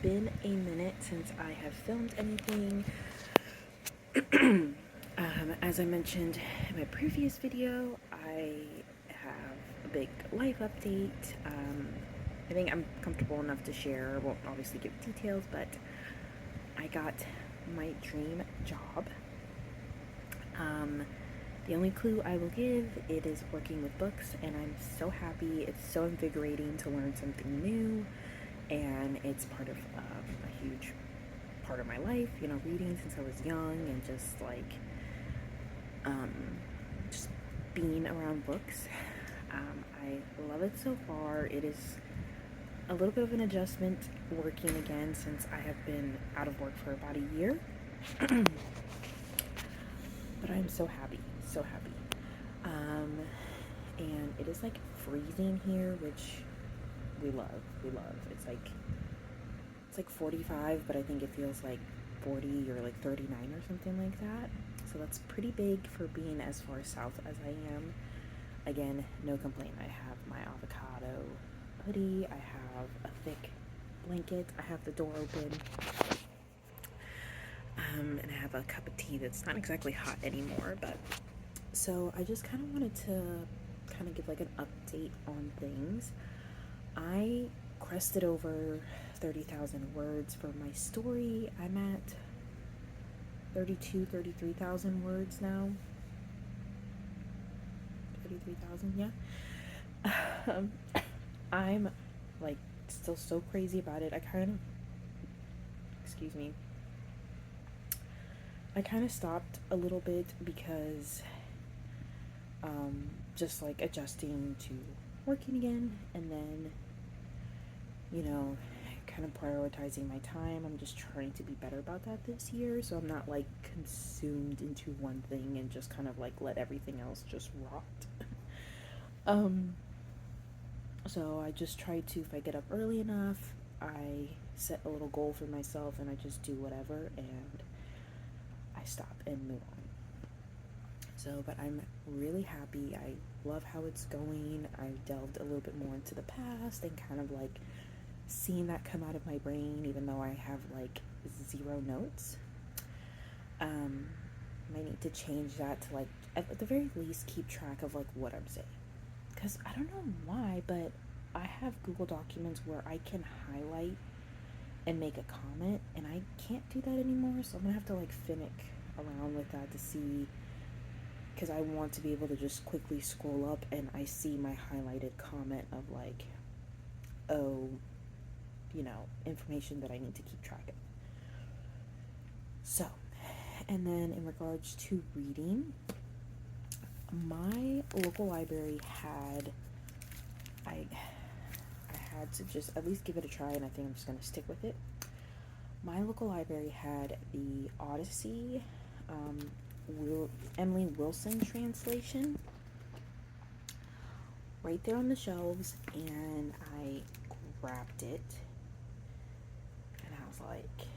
been a minute since I have filmed anything. As I mentioned in my previous video, I have a big life update. I think I'm comfortable enough to share. I won't obviously give details, but I got my dream job. The only clue I will give, it is working with books, and I'm so happy. It's so invigorating to learn something new, and it's part of a huge part of my life, reading since I was young, and just being around books. I love it so far. It is a little bit of an adjustment working again since I have been out of work for about a year. But I'm so happy, so happy. And it is like freezing here, which we love. It's like 45, but I think it feels like 40 or like 39 or something like that. So that's pretty big for being as far south as I am. Again, no complaint. I have my avocado hoodie. I have a thick blanket. I have the door open. And I have a cup of tea that's not exactly hot anymore, but so I just kind of wanted to kind of give like an update on things. I crested over 30,000 words for my story. I'm at 33,000 words now. 33,000, yeah. I'm like still so crazy about it. I kind of stopped a little bit because just like adjusting to working again, and then kind of prioritizing my time. I'm just trying to be better about that this year, so I'm not like consumed into one thing and just kind of like let everything else just rot. So I just try to, if I get up early enough, I set a little goal for myself and I just do whatever, and I stop and move on. So, but I'm really happy. I love how it's going. I delved a little bit more into the past and kind of like seeing that come out of my brain, even though I have like 0 notes. I need to change that to like, at the very least, keep track of like what I'm saying. Because I don't know why, but I have Google Documents where I can highlight and make a comment, and I can't do that anymore, so I'm gonna have to like finick around with that to see, because I want to be able to just quickly scroll up and I see my highlighted comment of like, oh, information that I need to keep track of. So, and then in regards to reading, my local library had, I had to just at least give it a try, and I think I'm just going to stick with it. My local library had the Odyssey, Emily Wilson translation right there on the shelves, and I grabbed it, and I was like,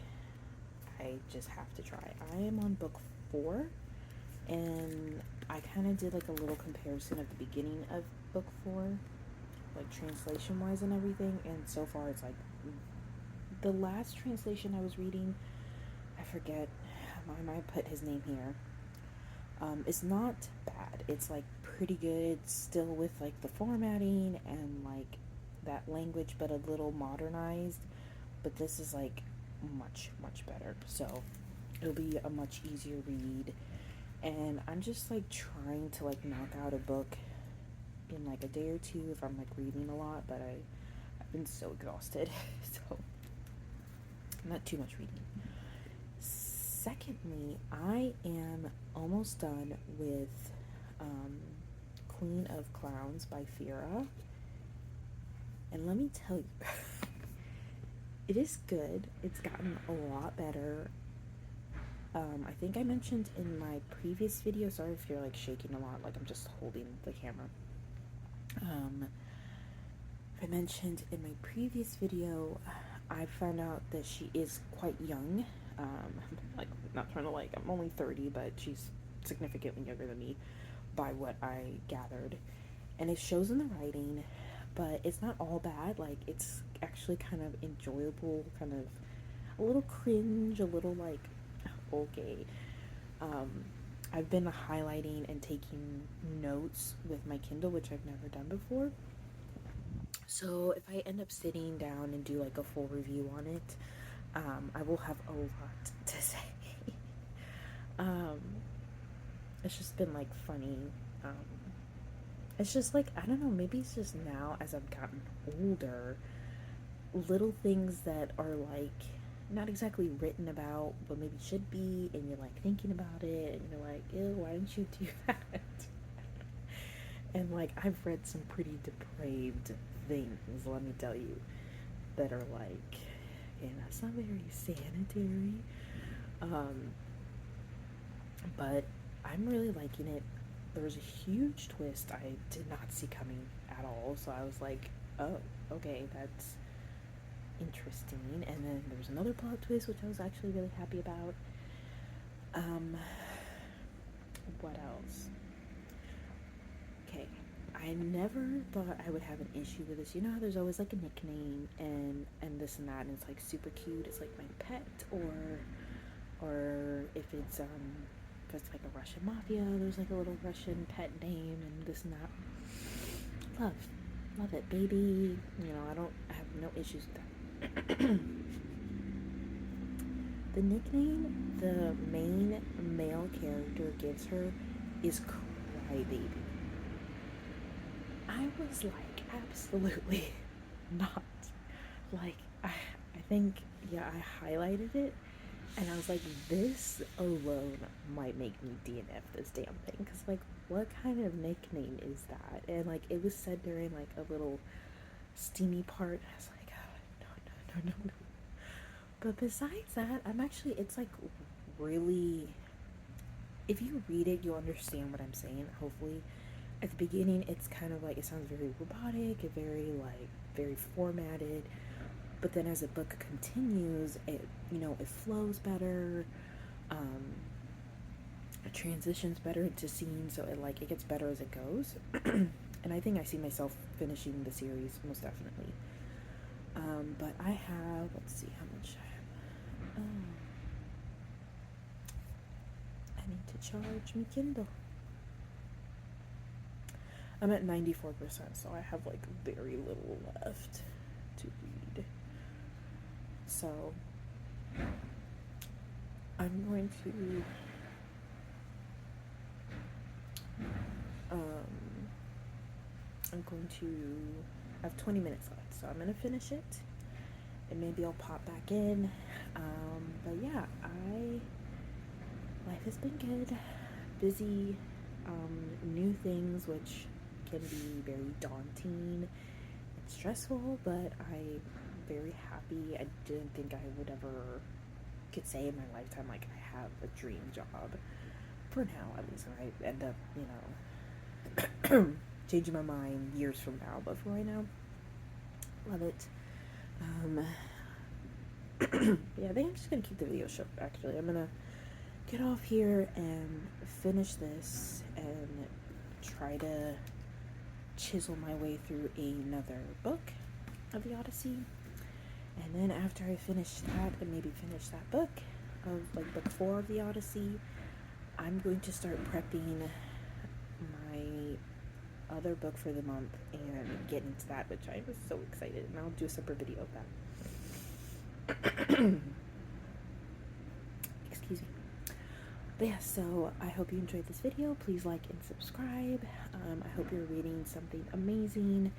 I just have to try. I am on book 4, and I kind of did like a little comparison of the beginning of book 4, like translation wise and everything, and so far it's like the last translation I was reading, I forget, I might put his name here. It's not bad. It's like pretty good, still with like the formatting and like that language, but a little modernized. But this is like much better, so it'll be a much easier read. And I'm just like trying to like knock out a book in like a day or two if I'm like reading a lot, but I've been so exhausted, so not too much reading. Secondly, I am almost done with Queen of Clowns by Fira, and let me tell you, it is good. It's gotten a lot better. I think I mentioned in my previous video, sorry if you're like shaking a lot, like I'm just holding the camera. I mentioned in my previous video, I found out that she is quite young. Like, not trying to like, I'm only 30, but she's significantly younger than me by what I gathered. And it shows in the writing, but it's not all bad. Like, it's actually kind of enjoyable, kind of a little cringe, a little like, okay. Um, I've been highlighting and taking notes with my Kindle, which I've never done before. So if I end up sitting down and do like a full review on it, I will have a lot to say. um, it's just been like funny. Um, it's just like, I don't know, maybe it's just now as I've gotten older, little things that are like not exactly written about, but maybe should be, and you're like thinking about it, and you're like, ew, why didn't you do that? And like, I've read some pretty depraved things, let me tell you, that are like, and that's not very sanitary. But I'm really liking it. There was a huge twist I did not see coming at all, so I was like, oh, okay, that's interesting. And then there was another plot twist, which I was actually really happy about. What else? Okay, I never thought I would have an issue with this. You know how there's always like a nickname and this and that, and it's like super cute. It's like my pet, or if it's like a Russian mafia, there's like a little Russian pet name and this and that. Love it, baby. You know, I have no issues with that. The nickname the main male character gives her is Crybaby. I was like, absolutely not. Like, I think, yeah, I highlighted it, and I was like, this alone might make me DNF this damn thing. Because, like, what kind of nickname is that? And, like, it was said during, like, a little steamy part. I was like, oh, no. But besides that, it's, like, really, if you read it, you'll understand what I'm saying, hopefully. At the beginning, it's kind of like, it sounds very robotic, very formatted. But then as the book continues, it flows better. It transitions better into scenes, so it gets better as it goes. And I think I see myself finishing the series most definitely. But I have, let's see how much I have. I need to charge my Kindle. I'm at 94%, so I have like very little left to read. So I'm going to I have 20 minutes left, so I'm gonna finish it, and maybe I'll pop back in. But yeah, life has been good, busy, new things, which can be very daunting and stressful, but I'm very happy. I didn't think I would ever could say in my lifetime, like, I have a dream job. For now, at least. I end up, changing my mind years from now, but for right now, love it. Yeah, I think I'm just gonna keep the video short, actually. I'm gonna get off here and finish this and try to chisel my way through another book of the Odyssey. And then after I finish that, and maybe finish that book of, like, book 4 of the Odyssey, I'm going to start prepping my other book for the month and get into that, which I was so excited, and I'll do a separate video of that. Excuse me. But yeah, so I hope you enjoyed this video. Please like and subscribe. I hope you're reading something amazing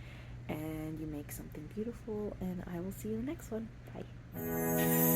and you make something beautiful, and I will see you in the next one. Bye.